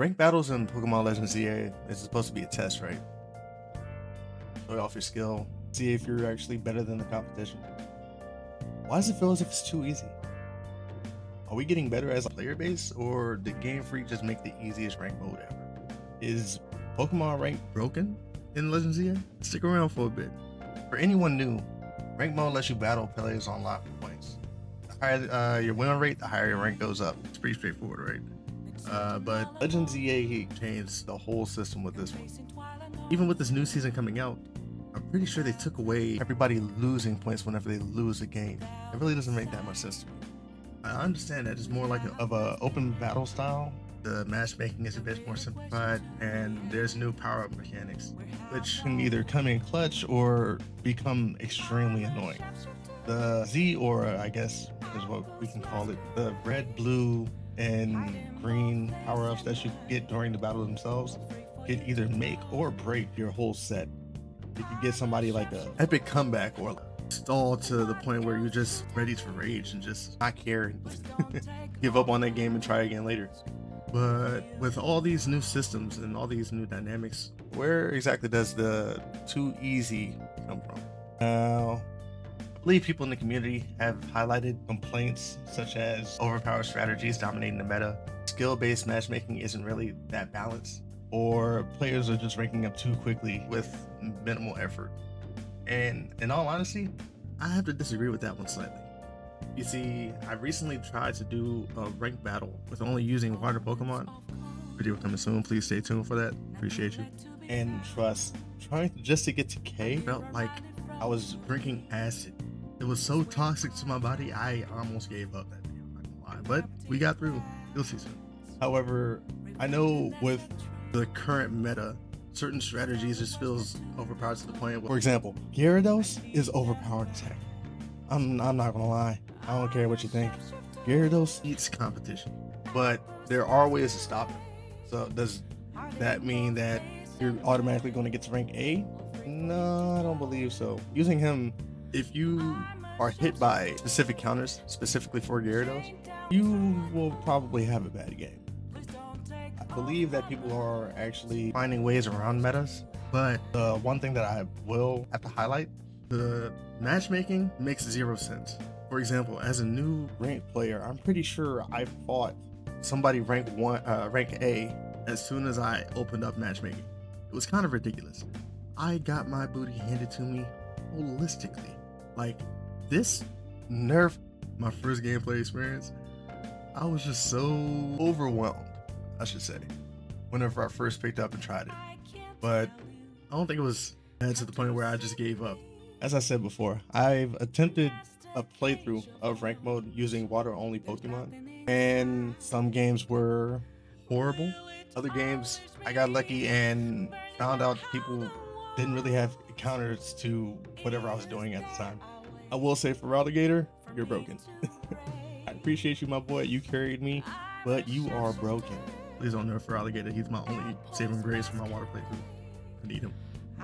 Rank battles in Pokemon Legends ZA is supposed to be a test, right? Show off your skill, see if you're actually better than the competition. Why does it feel as if it's too easy? Are we getting better as a player base, or did Game Freak just make the easiest rank mode ever? Is Pokemon rank broken in Legends ZA? Stick around for a bit. For anyone new, rank mode lets you battle players on lot points. The higher your win rate, the higher your rank goes up. It's pretty straightforward, right? But Legends ZA changed the whole system with this one. Even with this new season coming out, I'm pretty sure they took away everybody losing points whenever they lose a game. It really doesn't make that much sense to me. I understand that it's more like of a open battle style. The matchmaking is a bit more simplified, and there's new power-up mechanics, which can either come in clutch or become extremely annoying. The Z Aura, I guess, is what we can call it. The red, blue, and green power-ups that you get during the battle themselves can either make or break your whole set. You can get somebody like a epic comeback or stall to the point where you're just ready to rage and just not care and give up on that game and try again later. But with all these new systems and all these new dynamics, where exactly does the too easy come from? Now, I believe people in the community have highlighted complaints such as overpowered strategies dominating the meta, skill-based matchmaking isn't really that balanced, or players are just ranking up too quickly with minimal effort. And in all honesty, I have to disagree with that one slightly. You see, I recently tried to do a ranked battle with only using water Pokemon. Video coming soon, please stay tuned for that. Appreciate you. And trust, trying just to get to K felt like I was drinking acid. It was so toxic to my body, I almost gave up that video, I'm not gonna lie. But we got through, you'll see soon. However, I know with the current meta, certain strategies just feels overpowered to the point where, for example, Gyarados is overpowered attack. I'm not gonna lie, I don't care what you think. Gyarados eats competition, but there are ways to stop it. So does that mean that you're automatically going to get to rank A? No, I don't believe so. Using him, if you are hit by specific counters, specifically for Gyarados, you will probably have a bad game. I believe that people are actually finding ways around metas, but the one thing that I will have to highlight, the matchmaking makes 0 sense. For example, as a new ranked player, I'm pretty sure I fought somebody rank A as soon as I opened up matchmaking. It was kind of ridiculous. I got my booty handed to me holistically. Like, this nerfed my first gameplay experience. I was just so overwhelmed, I should say, whenever I first picked up and tried it. But I don't think it was bad to the point where I just gave up. As I said before, I've attempted a playthrough of rank mode using water only Pokemon, and some games were horrible. Other games I got lucky and found out people didn't really have counters to whatever I was doing at the time. I will say, for Alligator, you're broken. I appreciate you, my boy, you carried me, but you are broken. Please don't nerf for Alligator, he's my only saving grace for my water playthrough. I need him.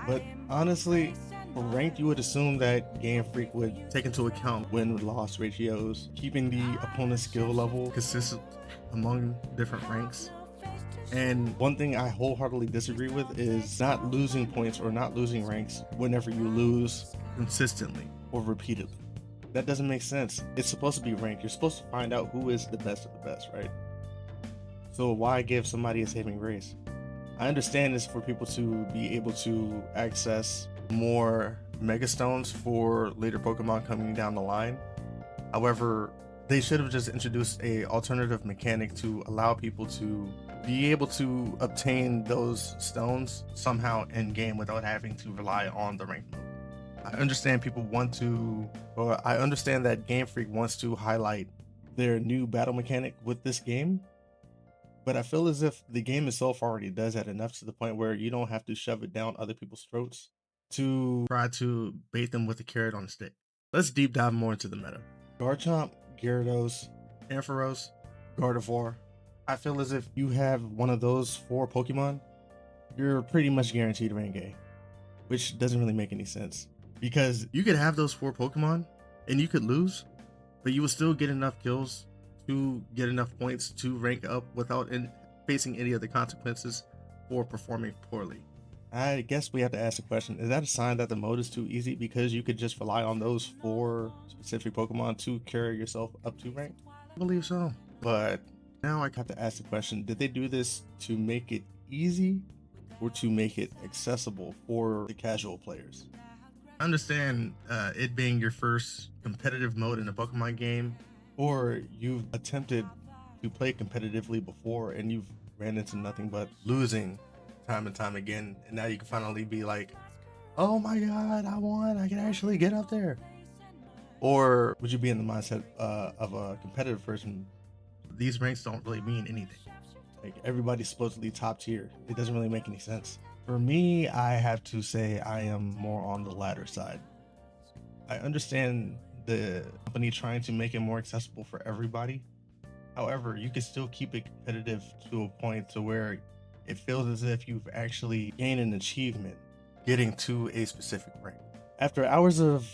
But honestly, for ranked, you would assume that Game Freak would take into account win-loss ratios, keeping the opponent's skill level consistent among different ranks. And one thing I wholeheartedly disagree with is not losing points or not losing ranks whenever you lose consistently or repeatedly. That doesn't make sense. It's supposed to be ranked. You're supposed to find out who is the best of the best, right? So why give somebody a saving grace? I understand this for people to be able to access more Mega Stones for later Pokemon coming down the line. However, they should have just introduced a alternative mechanic to allow people to be able to obtain those stones somehow in game without having to rely on the rank mode. I understand people want to, or I understand that Game Freak wants to highlight their new battle mechanic with this game, but I feel as if the game itself already does that enough to the point where you don't have to shove it down other people's throats to try to bait them with a carrot on a stick. Let's deep dive more into the meta. Garchomp, Gyarados, Ampharos, Gardevoir. I feel as if you have one of those 4 Pokemon, you're pretty much guaranteed rank A, which doesn't really make any sense. Because you could have those 4 Pokemon and you could lose, but you will still get enough kills to get enough points to rank up without facing any of the consequences for performing poorly. I guess we have to ask the question, is that a sign that the mode is too easy because you could just rely on those 4 specific Pokemon to carry yourself up to rank? I believe so. But now I have to ask the question, did they do this to make it easy or to make it accessible for the casual players? I understand it being your first competitive mode in a Pokemon game, or you've attempted to play competitively before and you've ran into nothing but losing time and time again, and now you can finally be like, oh my god, I won, I can actually get up there. Or would you be in the mindset of a competitive person? These ranks don't really mean anything. Like, everybody's supposedly top tier. It doesn't really make any sense. For me, I have to say I am more on the latter side. I understand the company trying to make it more accessible for everybody. However, you can still keep it competitive to a point to where it feels as if you've actually gained an achievement getting to a specific rank. After hours of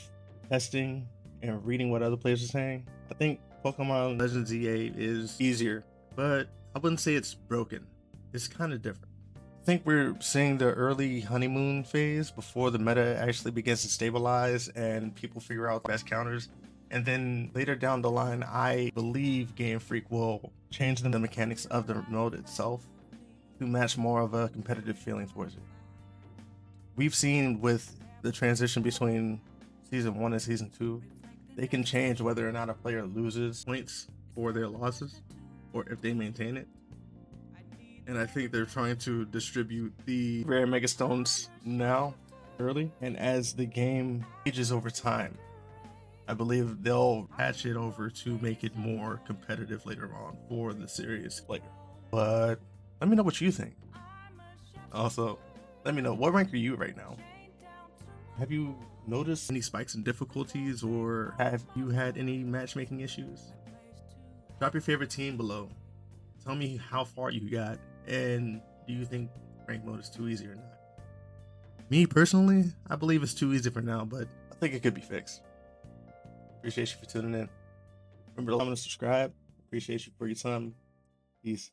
testing and reading what other players are saying, I think Pokemon Legends EA is easier, but I wouldn't say it's broken. It's kind of different. I think we're seeing the early honeymoon phase before the meta actually begins to stabilize and people figure out the best counters. And then later down the line, I believe Game Freak will change the mechanics of the mode itself to match more of a competitive feeling towards it. We've seen with the transition between Season 1 and Season 2, they can change whether or not a player loses points for their losses or if they maintain it. And I think they're trying to distribute the rare Mega Stones now, early. And as the game ages over time, I believe they'll patch it over to make it more competitive later on for the serious player. But let me know what you think. Also, let me know, what rank are you right now? Have you noticed any spikes in difficulties, or have you had any matchmaking issues? Drop your favorite team below. Tell me how far you got, and do you think rank mode is too easy or not? Me personally, I believe it's too easy for now, but I think it could be fixed. Appreciate you for tuning in. Remember to like and subscribe. Appreciate you for your time. Peace.